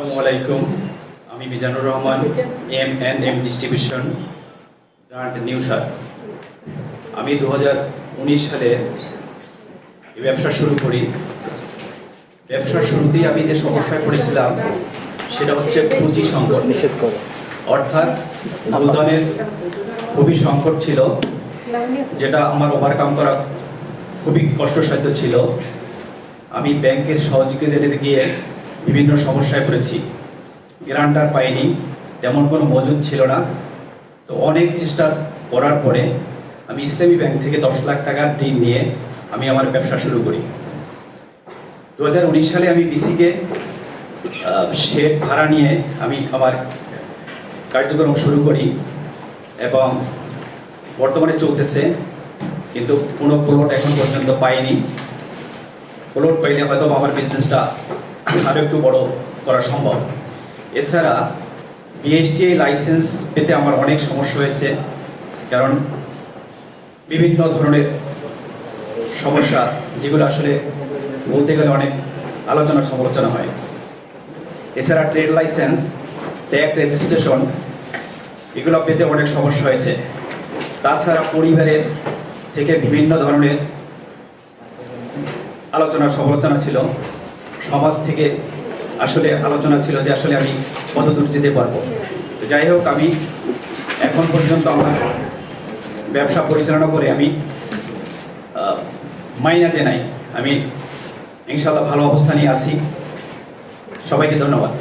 আসসালামু আলাইকুম। আমি Mizanur Rahman, M&M distribution brand নিউসার। আমি 2019 সালে এই ব্যবসা শুরু করি। ব্যবসার শুরুতেই আমি যে সমস্যায় পড়েছিলাম সেটা হচ্ছে পুঁজি সংকট। অর্থাৎ মূলধনের খুবই সংকট ছিল, যেটা আমার ওভারকাম করা খুবই কষ্টসাধ্য ছিল। আমি ব্যাংকের সহযোগিতা গিয়ে বিভিন্ন সমস্যায় পড়েছি। গ্রান্টার পাইনি, তেমন কোনো মজুদ ছিল না। তো অনেক চেষ্টা করার পরে আমি ইসলামী ব্যাংক থেকে 10 লাখ টাকার ঋণ নিয়ে আমি আমার ব্যবসা শুরু করি। 2019 সালে আমি বিসিকে শেড ভাড়া নিয়ে আমি আমার কার্যক্রম শুরু করি এবং বর্তমানে চলতেছে, কিন্তু কোনো প্লট এখন পর্যন্ত পাইনি। প্লট পাইলে হয়তো আমার বিজনেসটা আরও একটু বড় করা সম্ভব। এছাড়া বিএসটিআই লাইসেন্স পেতে আমার অনেক সমস্যা হয়েছে, কারণ বিভিন্ন ধরনের সমস্যা যেগুলো আসলে বলতে গেলে অনেক আলোচনা সমালোচনা হয়। এছাড়া ট্রেড লাইসেন্স, ট্যাগ রেজিস্ট্রেশন এগুলো পেতে অনেক সমস্যা হয়েছে। তাছাড়া পরিবারের থেকে বিভিন্ন ধরনের আলোচনা সমালোচনা ছিল, সমাজ থেকে আসলে আলোচনা ছিল যে আসলে আমি কত দূর যেতে পারবো। তো যাই হোক, আমি এখন পর্যন্ত আমার ব্যবসা পরিচালনা করে আমি মাইনাতে নাই, আমি ইনশাআল্লাহ ভালো অবস্থানে আছি। সবাইকে ধন্যবাদ।